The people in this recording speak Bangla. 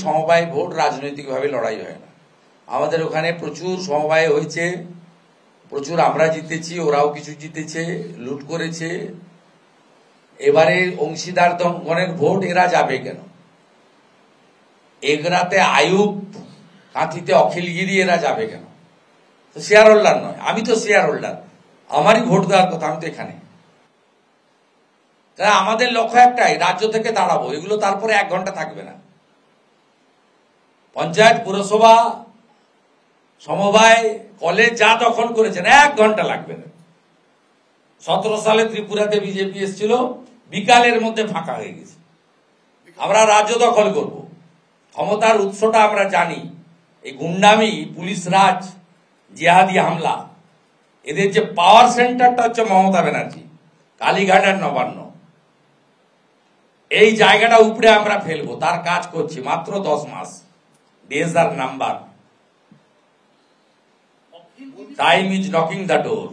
সমবায় ভোট রাজনৈতিকভাবে লড়াই হয় না। আমাদের ওখানে প্রচুর সমবায় হয়েছে, প্রচুর আমরা জিতেছি, ওরাও কিছু জিতেছে, লুট করেছে। এবারে অংশীদারগণের ভোট এরা যাবে কেন? এগরাতে আয়ুব, কাঁথিতে অখিলগিরি এরা যাবে কেন? তো শেয়ার হোল্ডার নয়, আমি তো শেয়ার হোল্ডার, আমারই ভোট দেওয়ার কথা, আমি তো এখানে। আমাদের লক্ষ্য একটাই, রাজ্য থেকে দাঁড়াবো। এগুলো তারপরে 1 ঘন্টা থাকবে না। পঞ্চায়েত, পুরসভা, সমবায়, কলেজ যা দখল করেছেন 1 ঘন্টা লাগবে না। 17 সালে ত্রিপুরাতে বিজেপি এসেছিল, বিকালের মধ্যে ফাঁকা হয়ে গেছে। আমরা রাজ্য দখল করব। ক্ষমতার উৎসটা আমরা জানি, এই গুন্ডামি, পুলিশ রাজ, জিহাদি হামলা, এদের যে পাওয়ার সেন্টারটা হচ্ছে মমতা ব্যানার্জি, কালীঘাট আর নবান্ন। এই জায়গাটা উপরে আমরা ফেলবো, তার কাজ করছি। মাত্র 10 মাস, ডেজ আর number. Time is knocking the door.